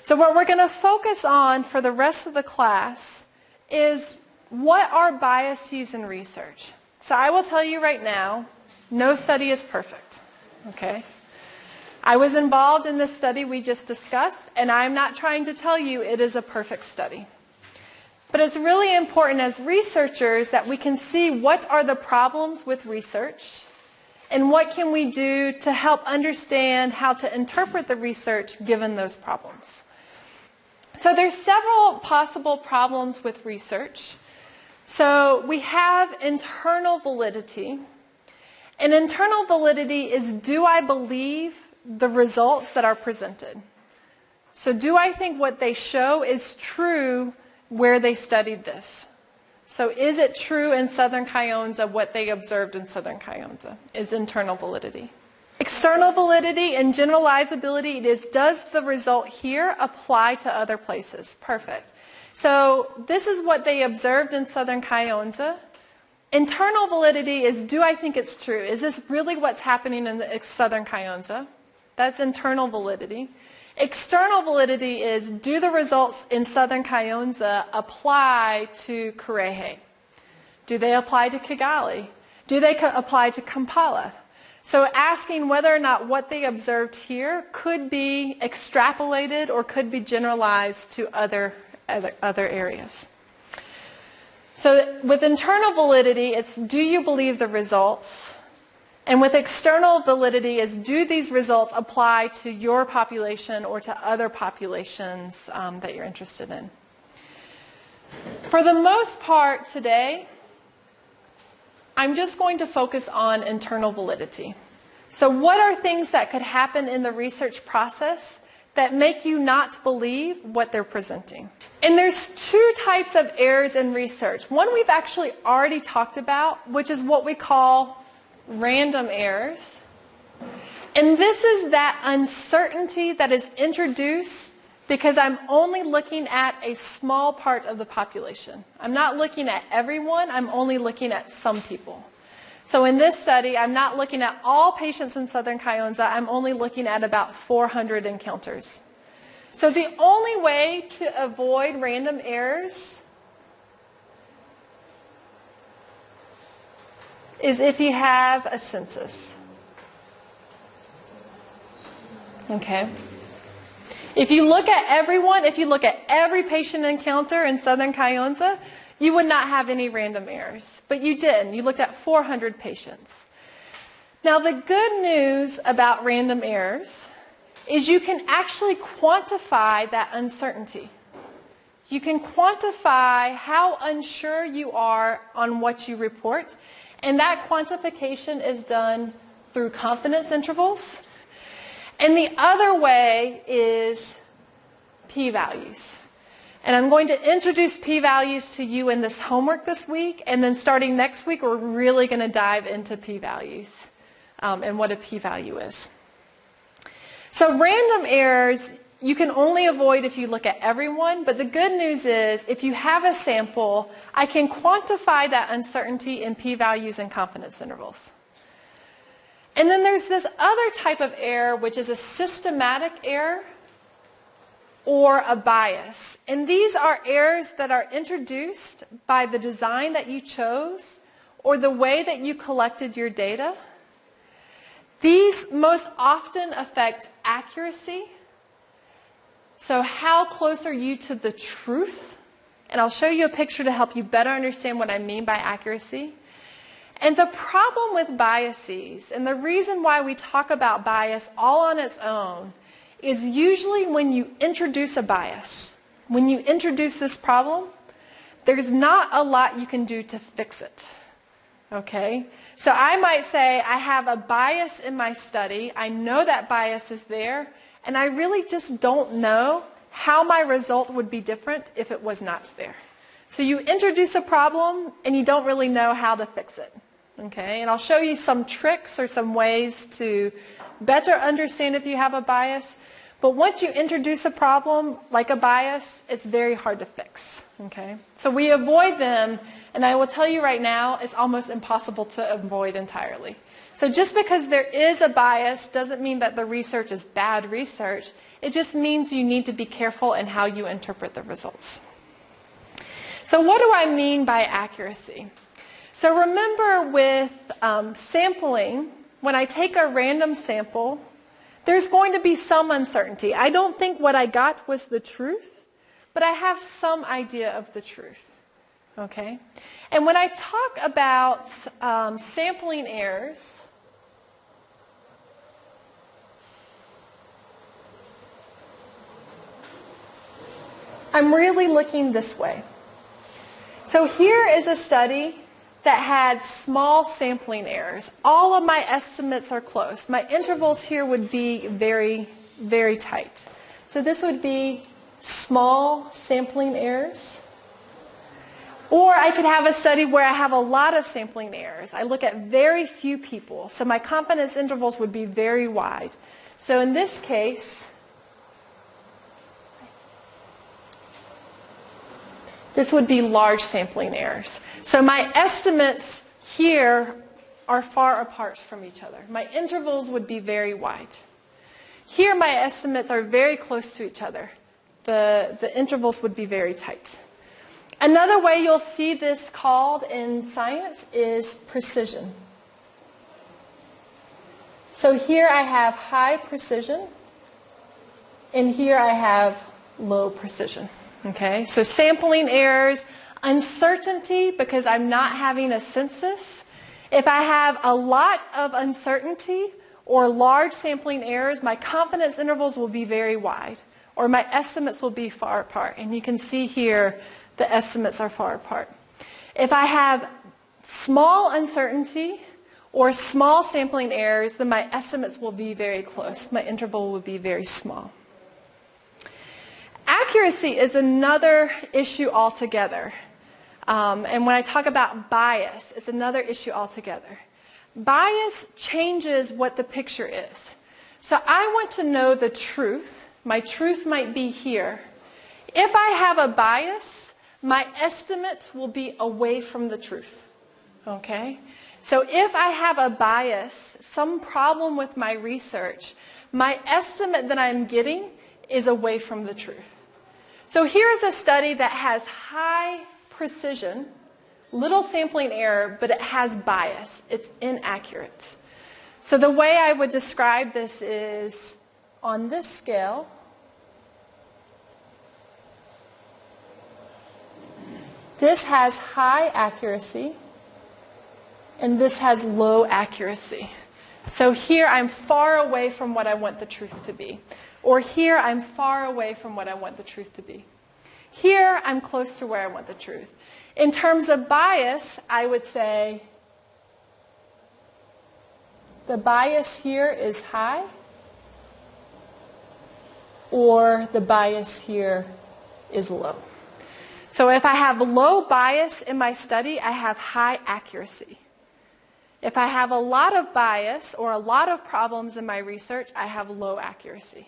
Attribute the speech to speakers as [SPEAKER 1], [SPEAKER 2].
[SPEAKER 1] So what we're going to focus on for the rest of the class is what are biases in research. So I will tell you right now, no study is perfect, okay? I was involved in this study we just discussed, and I'm not trying to tell you it is a perfect study. But it's really important as researchers that we can see what are the problems with research and what can we do to help understand how to interpret the research given those problems. So there's several possible problems with research. So we have internal validity. And internal validity is, do I believe the results that are presented? So do I think what they show is true where they studied this? So is it true in Southern Kayonza what they observed in Southern Kayonza? Is internal validity. External validity and generalizability is, does the result here apply to other places? Perfect. So this is what they observed in Southern Kayonza. Internal validity is, do I think it's true? Is this really what's happening in the Southern Kayonza? That's internal validity. External validity is, do the results in Southern Kayonza apply to Karehe? Do they apply to Kigali? Do they apply to Kampala? So asking whether or not what they observed here could be extrapolated or could be generalized to other areas. So with internal validity, it's, do you believe the results? And with external validity is, do these results apply to your population or to other populations that you're interested in? For the most part today, I'm just going to focus on internal validity. So what are things that could happen in the research process that make you not believe what they're presenting? And there's two types of errors in research. One we've actually already talked about, which is what we call random errors. And this is that uncertainty that is introduced because I'm only looking at a small part of the population. I'm not looking at everyone, I'm only looking at some people. So in this study, I'm not looking at all patients in Southern Kayonza, I'm only looking at about 400 encounters. So the only way to avoid random errors is if you have a census. Okay? If you look at everyone, if you look at every patient encounter in Southern Kayonza, you would not have any random errors. But you did. You looked at 400 patients. Now the good news about random errors is you can actually quantify that uncertainty. You can quantify how unsure you are on what you report. And that quantification is done through confidence intervals. And the other way is p-values. And I'm going to introduce p-values to you in this homework this week. And then starting next week, we're really going to dive into p-values and what a p-value is. So random errors, you can only avoid if you look at everyone. But the good news is, if you have a sample, I can quantify that uncertainty in p-values and confidence intervals. And then there's this other type of error, which is a systematic error or a bias. And these are errors that are introduced by the design that you chose or the way that you collected your data. These most often affect accuracy. So how close are you to the truth? And I'll show you a picture to help you better understand what I mean by accuracy. And the problem with biases, and the reason why we talk about bias all on its own, is usually when you introduce a bias, when you introduce this problem, there's not a lot you can do to fix it. Okay? So I might say, I have a bias in my study, I know that bias is there, and I really just don't know how my result would be different if it was not there. So you introduce a problem, and you don't really know how to fix it. Okay, and I'll show you some tricks or some ways to better understand if you have a bias. But once you introduce a problem like a bias, it's very hard to fix. Okay, so we avoid them, and I will tell you right now, it's almost impossible to avoid entirely. So just because there is a bias doesn't mean that the research is bad research. It just means you need to be careful in how you interpret the results. So what do I mean by accuracy? So remember with sampling, when I take a random sample, there's going to be some uncertainty. I don't think what I got was the truth, but I have some idea of the truth. Okay? And when I talk about sampling errors, I'm really looking this way. So here is a study that had small sampling errors. All of my estimates are close. My intervals here would be very, very tight. So this would be small sampling errors. Or I could have a study where I have a lot of sampling errors. I look at very few people. So my confidence intervals would be very wide. So in this case, this would be large sampling errors. So my estimates here are far apart from each other. My intervals would be very wide. Here my estimates are very close to each other. The intervals would be very tight. Another way you'll see this called in science is precision. So here I have high precision, and here I have low precision. Okay, so sampling errors, uncertainty because I'm not having a census. If I have a lot of uncertainty or large sampling errors, my confidence intervals will be very wide, or my estimates will be far apart. And you can see here the estimates are far apart. If I have small uncertainty or small sampling errors, then my estimates will be very close. My interval will be very small. Accuracy is another issue altogether. And when I talk about bias, it's another issue altogether. Bias changes what the picture is. So I want to know the truth. My truth might be here. If I have a bias, my estimate will be away from the truth. Okay? So if I have a bias, some problem with my research, my estimate that I'm getting is away from the truth. So here's a study that has high precision, little sampling error, but it has bias. It's inaccurate. So the way I would describe this is on this scale, this has high accuracy, and this has low accuracy. So here I'm far away from what I want the truth to be. Or here I'm far away from what I want the truth to be. Here I'm close to where I want the truth. In terms of bias, I would say the bias here is high, or the bias here is low. So if I have low bias in my study, I have high accuracy. If I have a lot of bias or a lot of problems in my research, I have low accuracy.